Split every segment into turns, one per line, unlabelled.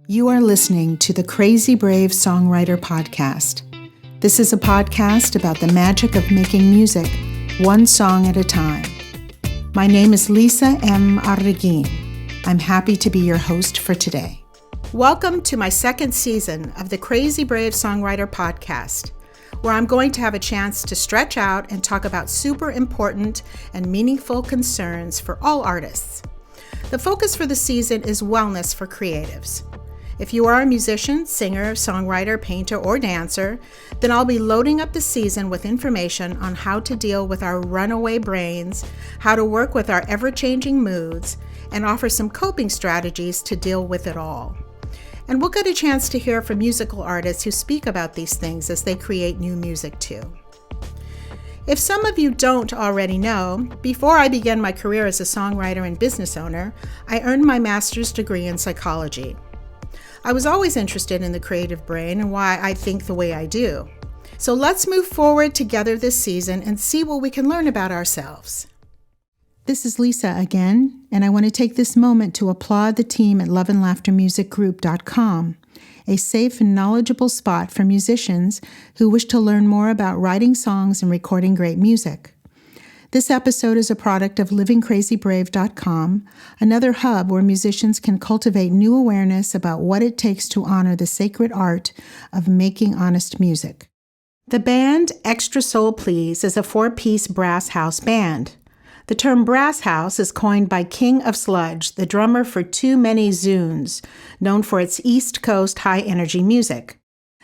You are listening to the Crazybrave Songwriter podcast. This is a podcast about the magic of making music, one song at a time. My name is Lisa M. Arreguin. I'm happy to be your host for today. Welcome to my second season of the Crazybrave Songwriter podcast, where I'm going to have a chance to stretch out and talk about super important and meaningful concerns for all artists. The focus for the season is wellness for creatives. If you are a musician, singer, songwriter, painter, or dancer, then I'll be loading up the season with information on how to deal with our runaway brains, how to work with our ever-changing moods, and offer some coping strategies to deal with it all. And we'll get a chance to hear from musical artists who speak about these things as they create new music too. If some of you don't already know, before I began my career as a songwriter and business owner, I earned my master's degree in psychology. I was always interested in the creative brain and why I think the way I do. So let's move forward together this season and see what we can learn about ourselves. This is Lisa again, and I want to take this moment to applaud the team at loveandlaughtermusicgroup.com, a safe and knowledgeable spot for musicians who wish to learn more about writing songs and recording great music. This episode is a product of livingcrazybrave.com, another hub where musicians can cultivate new awareness about what it takes to honor the sacred art of making honest music. The band Extra Soul Please is a 4-piece brass house band. The term brass house is coined by King of Sludge, the drummer for Too Many Zunes, known for its East Coast high-energy music.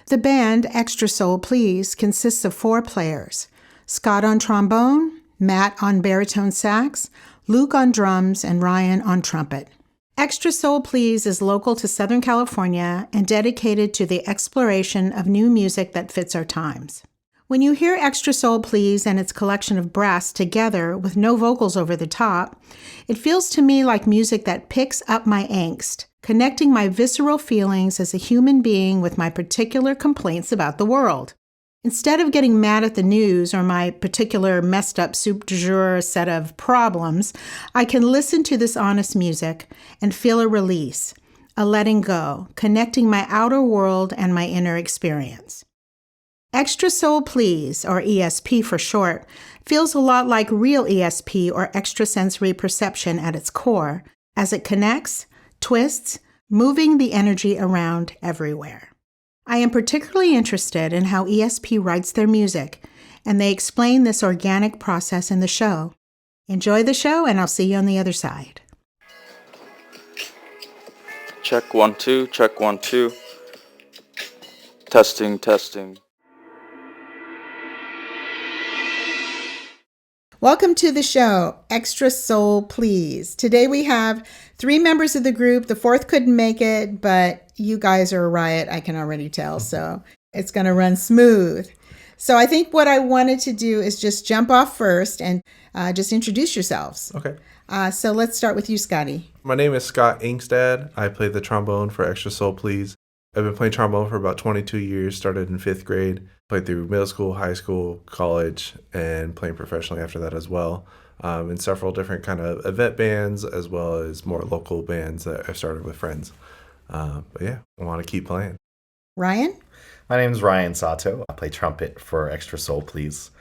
The band Extra Soul Please consists of 4 players: Scott on trombone, Matt on baritone sax, Luke on drums, and Ryan on trumpet. Extra Soul Please is local to Southern California and dedicated to the exploration of new music that fits our times. When you hear Extra Soul Please and its collection of brass together with no vocals over the top, it feels to me like music that picks up my angst, connecting my visceral feelings as a human being with my particular complaints about the world. Instead of getting mad at the news or my particular messed up soup du jour set of problems, I can listen to this honest music and feel a release, a letting go, connecting my outer world and my inner experience. Extra Soul Please, or ESP for short, feels a lot like real ESP or extrasensory perception at its core, as it connects, twists, moving the energy around everywhere. I am particularly interested in how ESP writes their music, and they explain this organic process in the show. Enjoy the show, and I'll see you on the other side.
Check 1 2, check 1 2. Testing.
Welcome to the show, Extra Soul Please. Today we have 3 members of the group. The 4th couldn't make it, but you guys are a riot, I can already tell, so it's going to run smooth. So I think what I wanted to do is just jump off first and just introduce yourselves.
Okay.
So let's start with you, Scotty.
My name is Scott Inkstad. I play the trombone for Extra Soul Please. I've been playing trombone for about 22 years, started in 5th grade, played through middle school, high school, college, and playing professionally after that as well, in several different kind of event bands as well as more local bands that I've started with friends. But yeah, I want to keep playing.
Ryan?
My name is Ryan Sato. I play trumpet for Extra Soul Please.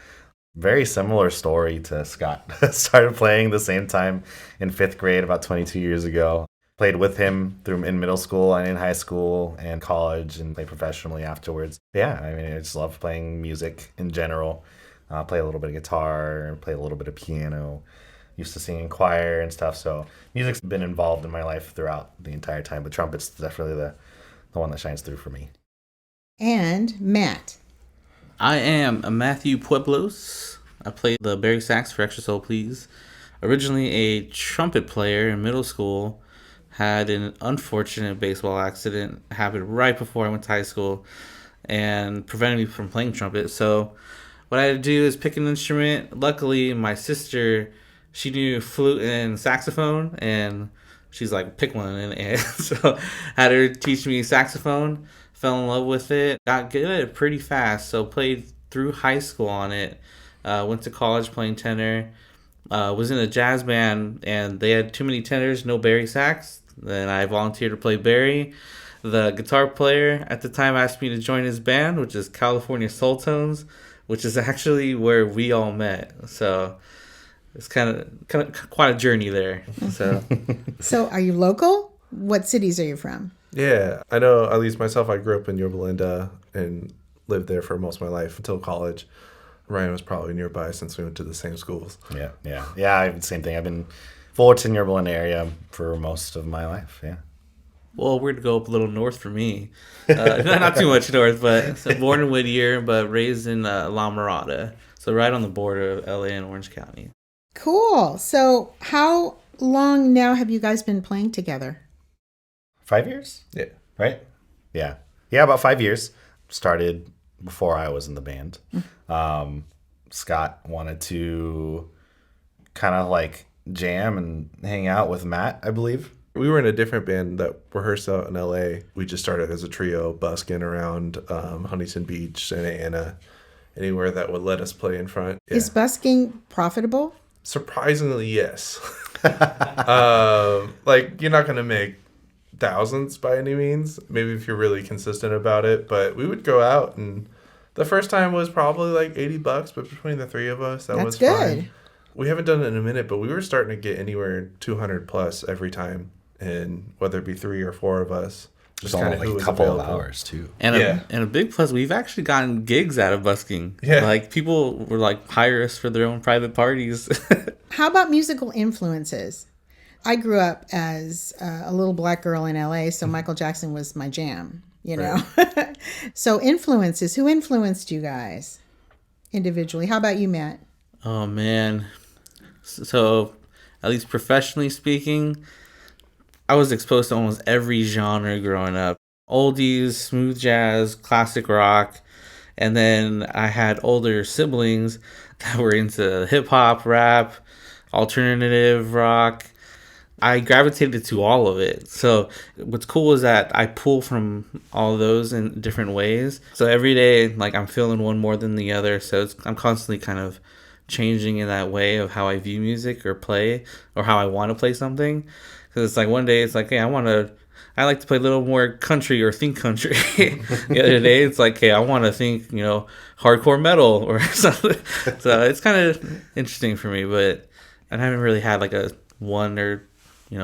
Very similar story to Scott. Started playing the same time in 5th grade about 22 years ago. Played with him through in middle school and in high school and college and played professionally afterwards. Yeah, I mean, I just love playing music in general. Play a little bit of guitar, play a little bit of piano. Used to sing in choir and stuff, so music's been involved in my life throughout the entire time, but trumpet's definitely the one that shines through for me.
And Matt.
I am Matthew Pueblos. I play the baritone sax for Extra Soul Please. Originally a trumpet player in middle school, had an unfortunate baseball accident happen right before I went to high school and prevented me from playing trumpet. So what I had to do is pick an instrument. Luckily, my sister, she knew flute and saxophone, and she's like, pick one. And so I had her teach me saxophone, fell in love with it, got good at it pretty fast. So played through high school on it, went to college playing tenor, was in a jazz band, and they had too many tenors, no bari sax. Then I volunteered to play bari. The guitar player at the time asked me to join his band, which is California Soul Tones, which is actually where we all met. So it's kind of quite a journey there. So
So are you local? What cities are you from?
Yeah, I know, at least myself, I grew up in Yorba Linda and lived there for most of my life until college. Ryan was probably nearby since we went to the same schools.
Yeah, same thing. I've been Fullerton, Yorba Linda area for most of my life, yeah.
well, we're to go up a little north for me. Not too much north, but so born in Whittier, but raised in La Mirada. So right on the border of LA and Orange County.
Cool. So how long now have you guys been playing together?
5 years?
Yeah.
Right? Yeah. Yeah, about 5 years. Started before I was in the band. Scott wanted to kind of like jam and hang out with Matt, I believe.
We were in a different band that rehearsed out in LA. We just started as a trio, busking around Huntington Beach, Santa Ana, anywhere that would let us play in front. Yeah.
Is busking profitable?
Surprisingly, yes. Like, you're not going to make thousands by any means, maybe if you're really consistent about it, but we would go out, and the first time was probably like $80, but between the three of us, that
That's
was
good.
fine. We haven't done it in a minute, but we were starting to get anywhere 200 plus every time, and whether it be 3 or 4 of us,
Just only like a couple of hours too.
And
Yeah.
a big plus, we've actually gotten gigs out of busking.
Yeah.
Like people were like hire us for their own private parties.
How about musical influences? I grew up as a little black girl in LA, so Michael Jackson was my jam, you know. So influences, who influenced you guys individually? How about you, Matt?
Oh man. So at least professionally speaking, I was exposed to almost every genre growing up. Oldies, smooth jazz, classic rock. And then I had older siblings that were into hip hop, rap, alternative rock. I gravitated to all of it. So what's cool is that I pull from all of those in different ways. So every day, like I'm feeling one more than the other. So I'm constantly kind of changing in that way of how I view music or play, or how I want to play something. Because it's like one day it's like, hey, I like to play a little more country or think country. The other day it's like, hey, I want to think, hardcore metal or something. So it's kind of interesting for me, but I haven't really had like a one or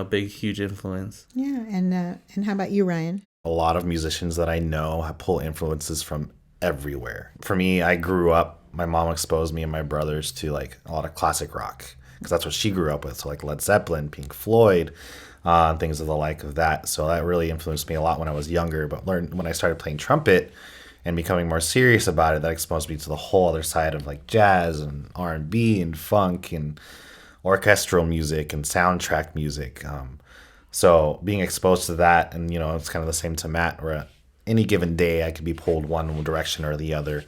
big, huge influence.
Yeah, and how about you, Ryan?
A lot of musicians that I know pull influences from everywhere. For me, I grew up, my mom exposed me and my brothers to like a lot of classic rock, because that's what she grew up with. So like Led Zeppelin, Pink Floyd, things of the like of that. So that really influenced me a lot when I was younger. But when I started playing trumpet and becoming more serious about it, that exposed me to the whole other side of like jazz and R&B and funk and orchestral music and soundtrack music. So being exposed to that, and it's kind of the same to Matt, where any given day I could be pulled one direction or the other.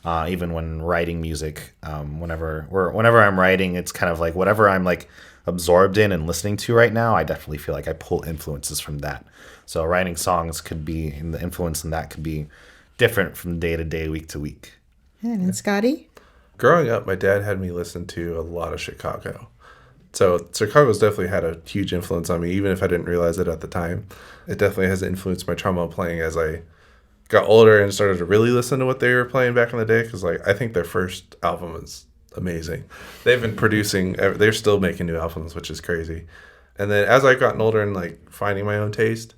Even when writing music, whenever I'm writing, it's kind of like whatever I'm like absorbed in and listening to right now, I definitely feel like I pull influences from that. So writing songs could be, and the influence in that could be different from day to day, week to week.
And Scotty?
Growing up, my dad had me listen to a lot of Chicago. So Chicago's definitely had a huge influence on me, even if I didn't realize it at the time. It definitely has influenced my trombone playing as I got older and started to really listen to what they were playing back in the day, because I think their first album is amazing. They've been producing, they're still making new albums, which is crazy. And then as I've gotten older and like finding my own taste,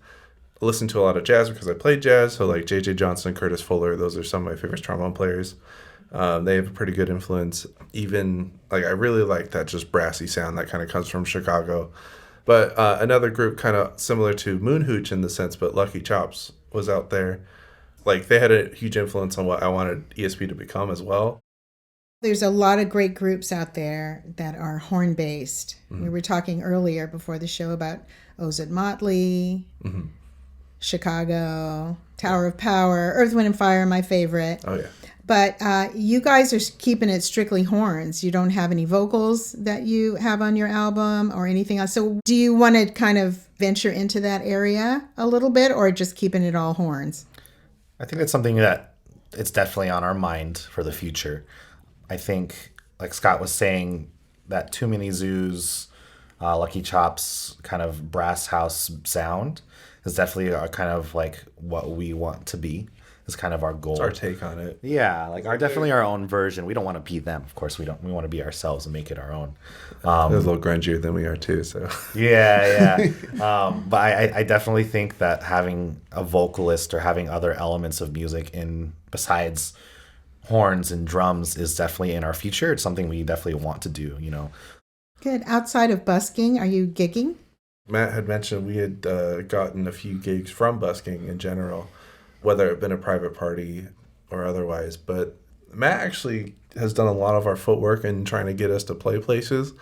I listened to a lot of jazz because I played jazz. So like J.J. Johnson, Curtis Fuller, those are some of my favorite trombone players. They have a pretty good influence. Even like I really like that just brassy sound that kind of comes from Chicago. But another group kind of similar to Moonhooch in the sense, but Lucky Chops was out there. Like they had a huge influence on what I wanted ESP to become as well.
There's a lot of great groups out there that are horn-based. Mm-hmm. We were talking earlier before the show about Ozzy Motley, Chicago, Tower of Power, Earth, Wind, and Fire, my favorite.
Oh, yeah.
But you guys are keeping it strictly horns. You don't have any vocals that you have on your album or anything else. So do you want to kind of venture into that area a little bit, or just keeping it all horns?
I think that's something that it's definitely on our mind for the future. I think, like Scott was saying, that Too Many Zoos, Lucky Chops kind of brass house sound is definitely kind of like what we want to be. Is kind of our goal.
It's our take on it.
Yeah, like definitely our own version. We don't want to be them, of course. We don't. We want to be ourselves and make it our own.
They're a little grungier than we are too. So
yeah. But I definitely think that having a vocalist or having other elements of music in besides horns and drums is definitely in our future. It's something we definitely want to do.
Good. Outside of busking, are you gigging?
Matt had mentioned we had gotten a few gigs from busking in general, whether it been a private party or otherwise. But Matt actually has done a lot of our footwork in trying to get us to play places.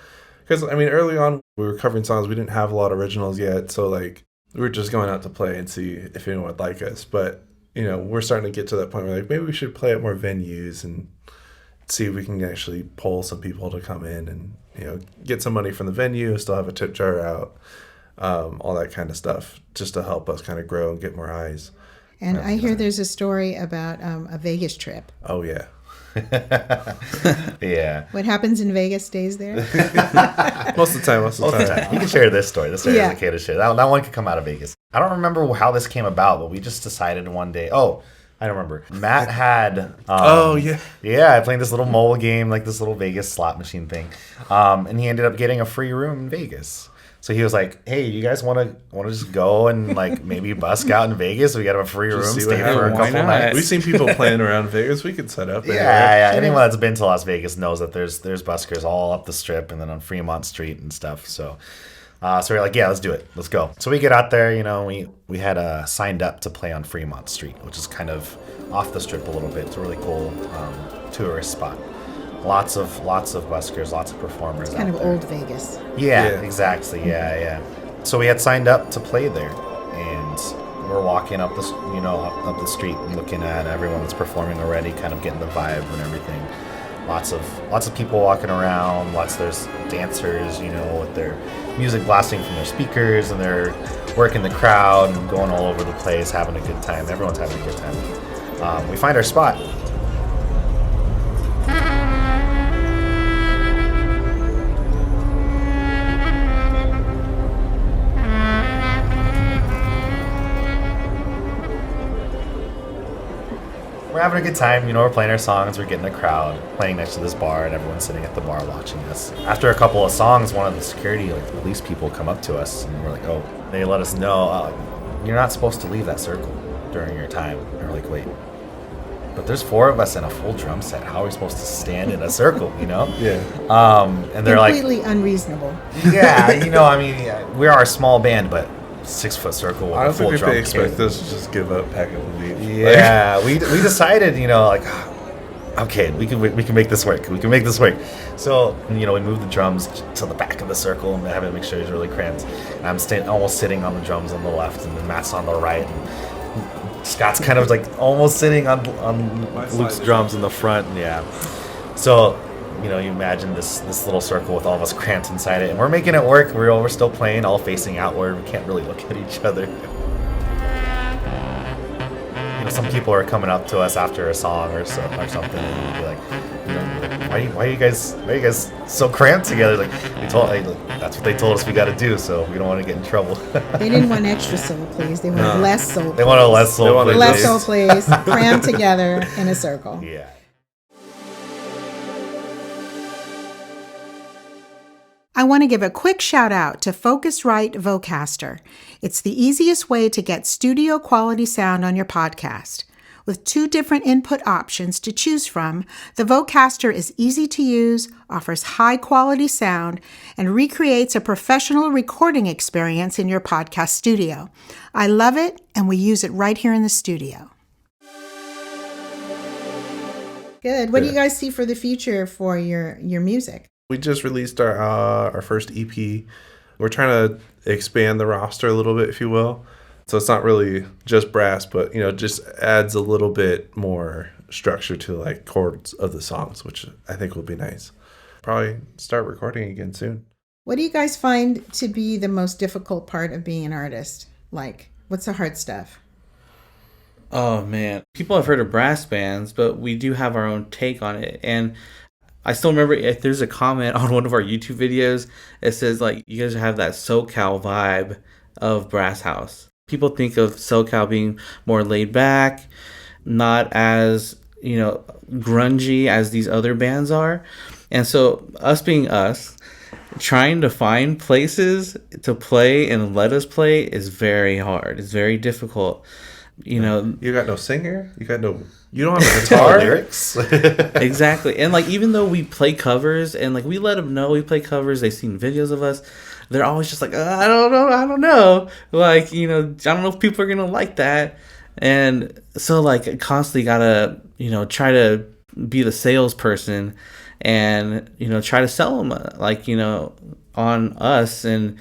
Because, I mean, early on, we were covering songs. We didn't have a lot of originals yet. So, like, we were just going out to play and see if anyone would like us. But, we're starting to get to that point where, like, maybe we should play at more venues and see if we can actually pull some people to come in and, get some money from the venue, still have a tip jar out, all that kind of stuff, just to help us kind of grow and get more eyes.
And I hear there's a story about a Vegas trip.
Oh, yeah.
Yeah.
What happens in Vegas stays there?
Most of the time.
You can share this story. This story
Yeah.
is okay to share. That one could come out of Vegas. I don't remember how this came about, but we just decided one day. Oh, I don't remember. Matt had. Yeah, I played this little mobile game, like this little Vegas slot machine thing, and he ended up getting a free room in Vegas. So he was like, "Hey, you guys want to just go and like maybe busk out in Vegas? We got a free room, stay for a couple nights."
We've seen people playing around Vegas. We could set up there.
Yeah. Anyone that's been to Las Vegas knows that there's buskers all up the Strip and then on Fremont Street and stuff. So we're like, yeah, let's do it. Let's go. So we get out there. We had signed up to play on Fremont Street, which is kind of off the Strip a little bit. It's a really cool tourist spot. Lots of buskers, lots of performers.
Kind of
there.
old Vegas.
Yeah, exactly. Yeah. So we had signed up to play there, and we're walking up the street and looking at everyone that's performing already, kind of getting the vibe and everything. Lots of people walking around. There's dancers, with their music blasting from their speakers, and they're working the crowd and going all over the place, having a good time. Everyone's having a good time. We find our spot. We're having a good time, we're playing our songs, we're getting a crowd, playing next to this bar, and everyone's sitting at the bar watching us. After a couple of songs, one of the security, police people come up to us, and we're like, oh, they let us know, you're not supposed to leave that circle during your time. And we're like, wait, but there's 4 of us in a full drum set. How are we supposed to stand in a circle,
Yeah.
And they're
completely unreasonable.
Yeah, we are a small band, but 6-foot circle with
I
a
don't
full
think
drum
they expect
kit.
us to just give up, pack it, and leave.
Yeah, we decided, okay, we can make this work. We can make this work. So, we moved the drums to the back of the circle and having to make sure it's really cramped. And I'm almost sitting on the drums on the left, and then Matt's on the right. And Scott's kind of almost sitting on Luke's drums in the front. Yeah. So, you imagine this little circle with all of us cramped inside it, and we're making it work. We're still playing, all facing outward. We can't really look at each other. Some people are coming up to us after a song or something, and we'll be like, why are you guys so cramped together? That's what they told us we got to do, so we don't want to get in trouble.
They didn't want extra soul, please. They wanted less soul.
They wanted less soul.
Less soul, please. Crammed together in a circle.
Yeah.
I want to give a quick shout out to Focusrite Vocaster. It's the easiest way to get studio quality sound on your podcast. With 2 different input options to choose from, the Vocaster is easy to use, offers high quality sound, and recreates a professional recording experience in your podcast studio. I love it, and we use it right here in the studio. Good. What do you guys see for the future for your music?
We just released our first EP. We're trying to expand the roster a little bit, if you will. So it's not really just brass, but just adds a little bit more structure to chords of the songs, which I think will be nice. Probably start recording again soon.
What do you guys find to be the most difficult part of being an artist? What's the hard stuff?
Oh man, people have heard of brass bands, but we do have our own take on it. And I still remember if there's a comment on one of our YouTube videos, it says you guys have that SoCal vibe of Brasshouse. People think of SoCal being more laid back, not as, grungy as these other bands are. And so us being us, trying to find places to play and let us play is very hard. It's very difficult. You
got no singer. You don't have a guitar.
Lyrics.
Exactly. And even though we play covers and we let them know we play covers, they've seen videos of us, they're always just I don't know. I don't know if people are going to like that. And so I constantly got to, try to be the salesperson and, try to sell them on us. And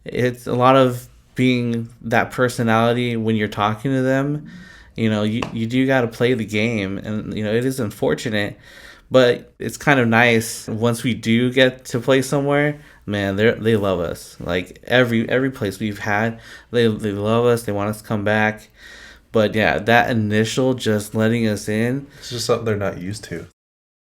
it's a lot of being that personality when you're talking to them. You do got to play the game, and it is unfortunate, but it's kind of nice once we do get to play somewhere. Man, they love us. Every place we've had, they love us. They want us to come back. But yeah, that initial just letting us in,
it's just something they're not used to.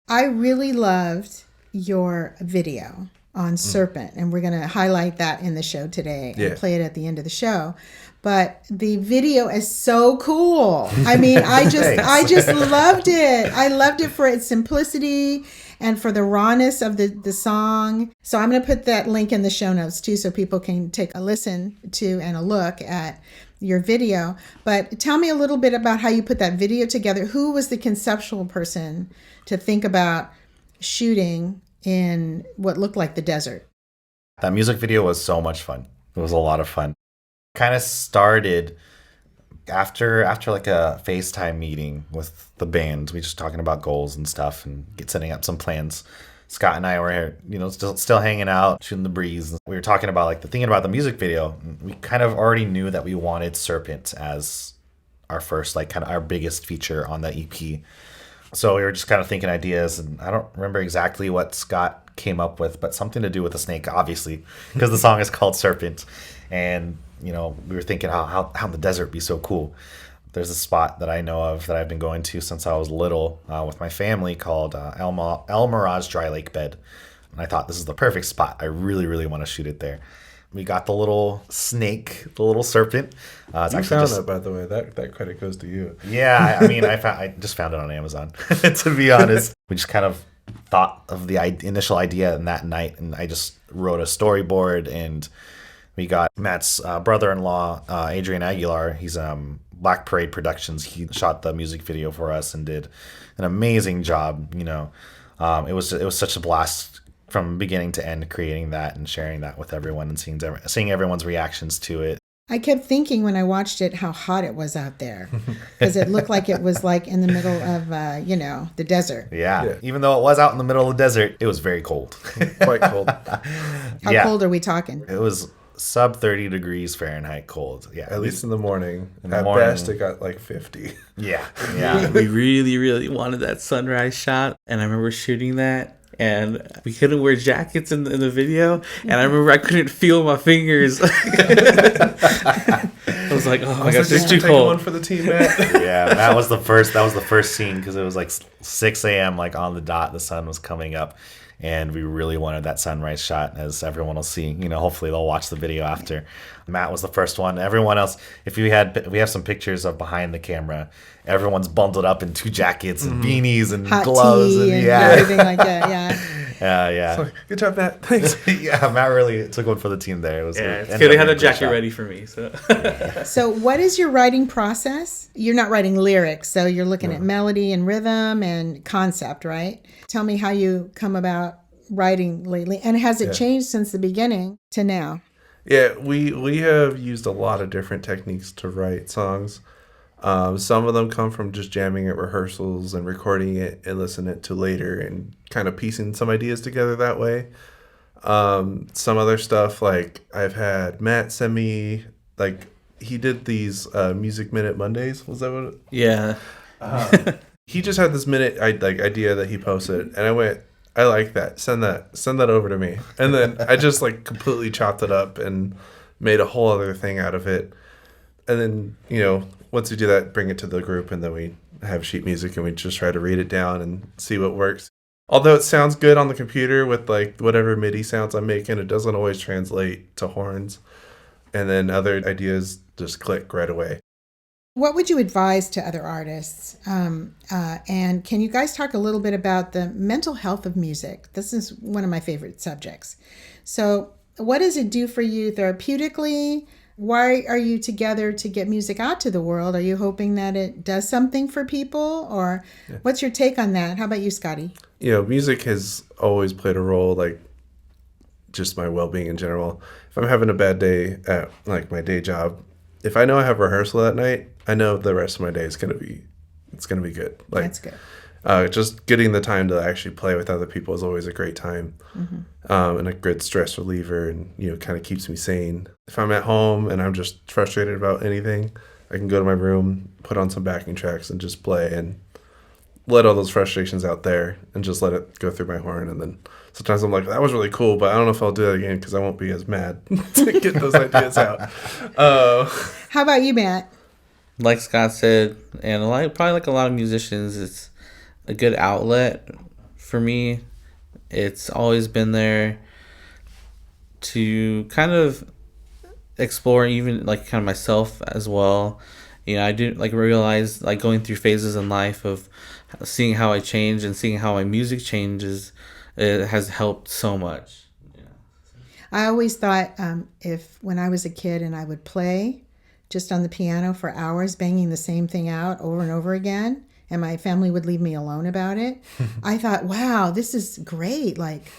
I really loved your video on Serpent, and we're going to highlight that in the show today and play it at the end of the show. But the video is so cool. I mean, I just loved it. I loved it for its simplicity and for the rawness of the song. So I'm going to put that link in the show notes too, so people can take a listen to and a look at your video. But tell me a little bit about how you put that video together. Who was the conceptual person to think about shooting in what looked like the desert?
That music video was so much fun. It was a lot of fun. Kind of started after a FaceTime meeting with the band. We just talking about goals and stuff and setting up some plans. Scott and I were, still hanging out, shooting the breeze. We were talking about thinking about the music video. We kind of already knew that we wanted Serpent as our first, kind of our biggest feature on the EP. So we were just kind of thinking ideas, and I don't remember exactly what Scott came up with, but something to do with a snake, obviously, because the song is called Serpent. And, we were thinking how the desert be so cool. There's a spot that I know of that I've been going to since I was little with my family called El Mirage Dry Lake Bed. And I thought this is the perfect spot. I really, really want to shoot it there. We got the little snake, the little serpent.
It's you found that, by the way. That credit goes to you.
Yeah, I just found it on Amazon, to be honest. We just kind of thought of the initial idea in that night, and I just wrote a storyboard, and we got Matt's brother-in-law, Adrian Aguilar. He's Black Parade Productions. He shot the music video for us and did an amazing job. It was such a blast from beginning to end, creating that and sharing that with everyone and seeing everyone's reactions to it.
I kept thinking when I watched it how hot it was out there, because it looked like it was in the middle of the desert.
Yeah. Even though it was out in the middle of the desert, it was very cold.
Quite cold.
How cold are we talking?
It was sub 30 degrees Fahrenheit cold. Yeah.
At least in the morning. At best, it got 50.
Yeah.
We really, really wanted that sunrise shot, and I remember shooting that. And we couldn't wear jackets in the video, and I remember I couldn't feel my fingers. I was like, "Oh my gosh, it's too cold."
One for the team, Matt.
Yeah, that was the first scene, because it was 6 a.m. on the dot. The sun was coming up, and we really wanted that sunrise shot, as everyone will see. Hopefully they'll watch the video after. Matt was the first one. Everyone else, we have some pictures of behind the camera. Everyone's bundled up in 2 jackets and beanies and
hot
gloves
and everything like that. Yeah.
Yeah.
So, good job, Matt. Thanks.
Yeah, Matt really took one for the team there.
It's good. They had a jacket ready for me. So.
So what is your writing process? You're not writing lyrics, so you're looking at melody and rhythm and concept, right? Tell me how you come about writing lately, and has it changed since the beginning to now?
Yeah, we have used a lot of different techniques to write songs. Some of them come from just jamming at rehearsals and recording it and listening to later and kind of piecing some ideas together that way. Some other stuff, I've had Matt send me, he did these Music Minute Mondays. Was that what it?
Yeah.
He just had this minute idea that he posted, and I went, I like that. Send that over to me. And then I just completely chopped it up and made a whole other thing out of it. And then, once we do that, bring it to the group, and then we have sheet music and we just try to read it down and see what works. Although it sounds good on the computer with whatever MIDI sounds I'm making, it doesn't always translate to horns. and then other ideas just click right away.
What would you advise to other artists? And can you guys talk a little bit about the mental health of music? This is one of my favorite subjects. So what does it do for you therapeutically? Why are you together to get music out to the world? Are you hoping that it does something for people? Or what's your take on that? How about you, Scotty?
Music has always played a role, like just my well-being in general. If I'm having a bad day at like my day job, if I know I have rehearsal that night, I know the rest of my day is gonna be good. Like,
That's good.
Just getting the time to actually play with other people is always a great time, and a good stress reliever, and kind of keeps me sane. If I'm at home and I'm just frustrated about anything, I can go to my room, put on some backing tracks, and just play and let all those frustrations out there, and just let it go through my horn. And then sometimes I'm like, that was really cool, but I don't know if I'll do that again because I won't be as mad to get those ideas out.
How about you, Matt?
Like Scott said, and probably like a lot of musicians, it's a good outlet for me. It's always been there to kind of explore, even like kind of myself as well. I do like realize, like, going through phases in life of seeing how I change and seeing how my music changes, it has helped so much.
I always thought if when I was a kid and I would play just on the piano for hours, banging the same thing out over and over again, and my family would leave me alone about it, I thought, wow, this is great. Like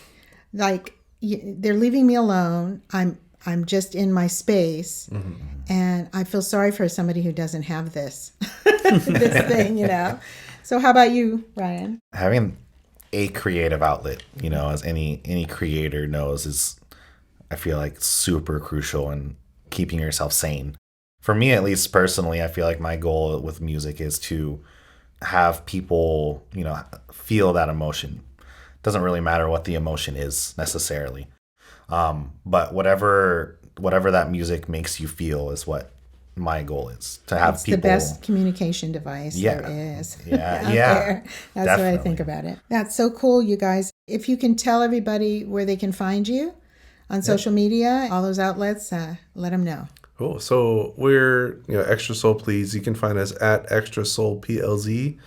they're leaving me alone. I'm just in my space, and I feel sorry for somebody who doesn't have this this thing, So how about you, Ryan?
Having a creative outlet, as any creator knows, is, I feel like, super crucial in keeping yourself sane. For me, at least personally, I feel like my goal with music is to have people, feel that emotion. Doesn't really matter what the emotion is necessarily. But whatever that music makes you feel is what my goal is, to have
it's
people.
The best communication device there is.
Yeah.
There. That's
Definitely.
what I think about it. That's so cool, you guys. If you can tell everybody where they can find you on social media, all those outlets, let them know.
Cool. So we're Extra Soul Please. You can find us at Extra Soul PLZ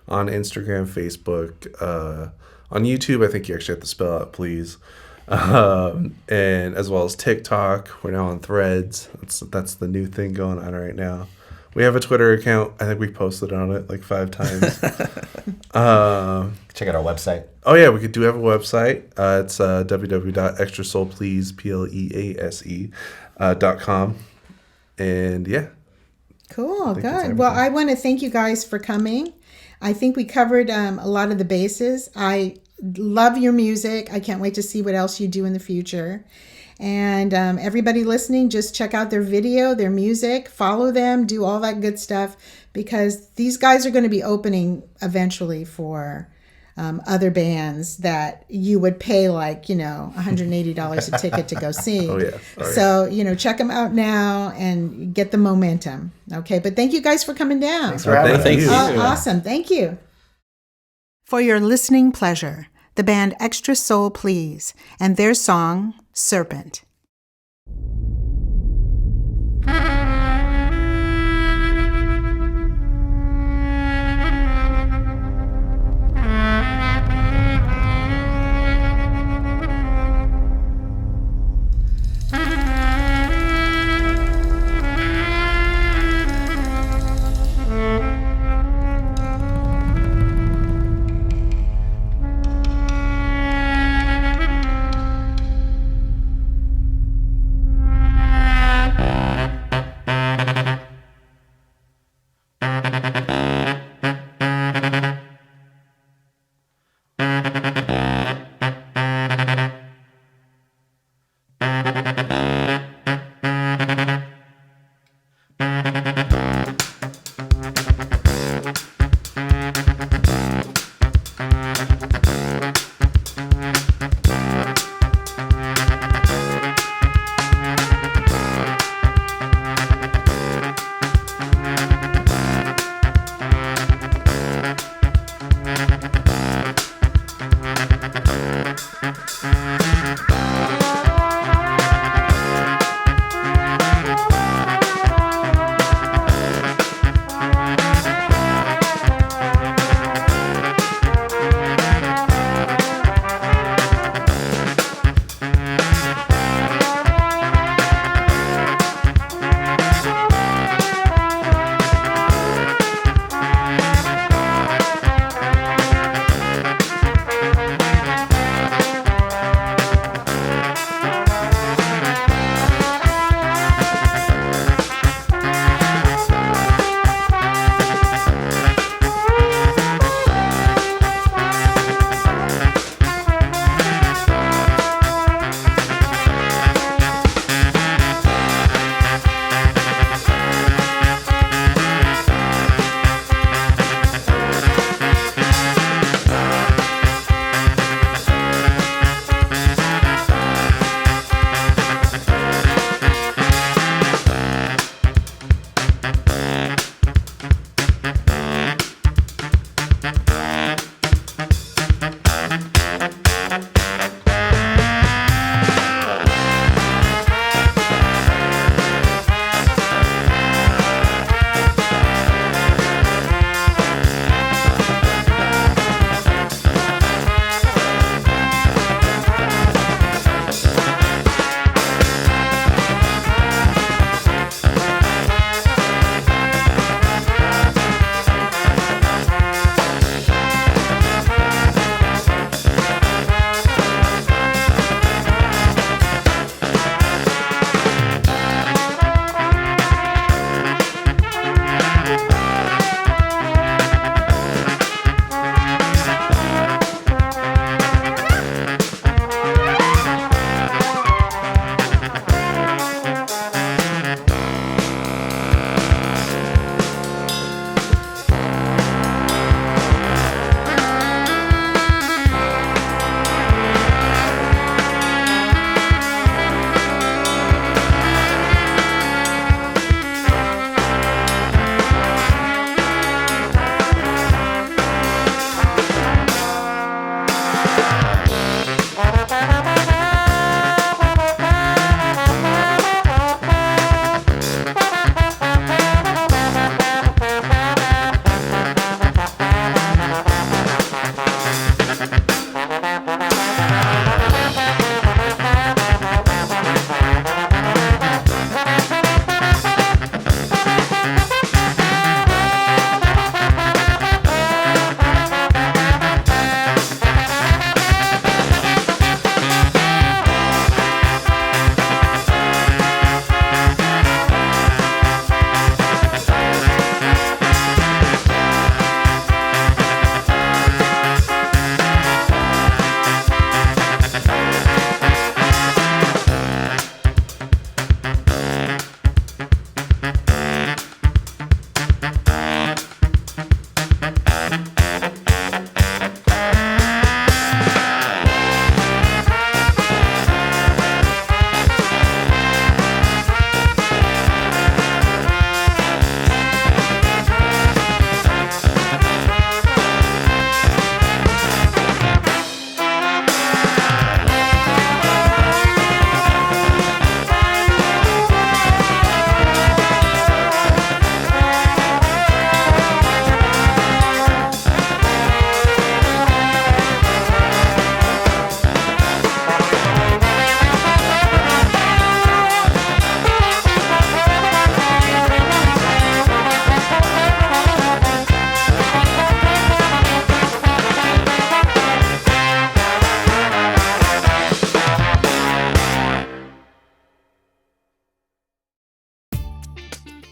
on Instagram, Facebook, on YouTube. I think you actually have to spell out please. And as well as TikTok. We're now on Threads. That's the new thing going on right now. We have a Twitter account. I think we posted on it like 5 times.
Check out our website.
Oh yeah, we do have a website. It's www.extrasoulplease.com. And yeah.
Cool, good. Well, I want to thank you guys for coming. I think we covered a lot of the bases. I love your music. I can't wait to see what else you do in the future. And everybody listening, just check out their video, their music, follow them, do all that good stuff, because these guys are going to be opening eventually for other bands that you would pay like, $180 a ticket to go see.
Oh, yeah.
So, check them out now and get the momentum. Okay. But thank you guys for coming down.
Thanks for having us.
Thank you.
Awesome. Thank you. For your listening pleasure, the band Extra Soul Please and their song, Serpent.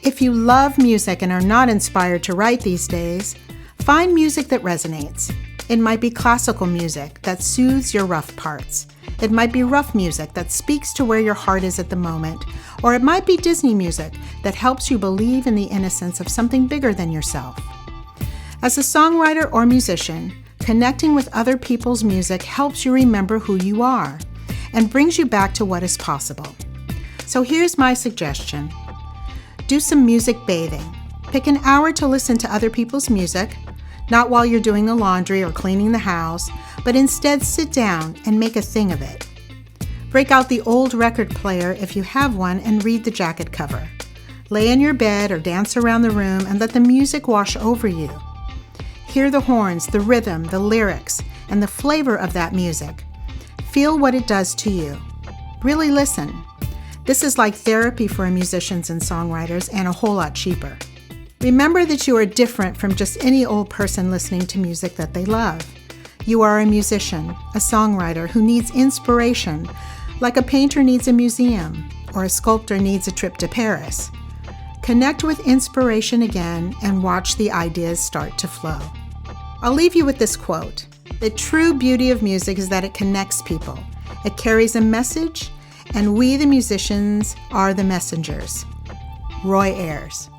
If you love music and are not inspired to write these days, find music that resonates. It might be classical music that soothes your rough parts. It might be rough music that speaks to where your heart is at the moment. Or it might be Disney music that helps you believe in the innocence of something bigger than yourself. As a songwriter or musician, connecting with other people's music helps you remember who you are and brings you back to what is possible. So here's my suggestion. Do some music bathing. Pick an hour to listen to other people's music, not while you're doing the laundry or cleaning the house, but instead sit down and make a thing of it. Break out the old record player if you have one and read the jacket cover. Lay in your bed or dance around the room and let the music wash over you. Hear the horns, the rhythm, the lyrics, and the flavor of that music. Feel what it does to you. Really listen. This is like therapy for musicians and songwriters and a whole lot cheaper. Remember that you are different from just any old person listening to music that they love. You are a musician, a songwriter who needs inspiration, like a painter needs a museum or a sculptor needs a trip to Paris. Connect with inspiration again and watch the ideas start to flow. I'll leave you with this quote. The true beauty of music is that it connects people. It carries a message, and we, the musicians, are the messengers. Roy Ayers.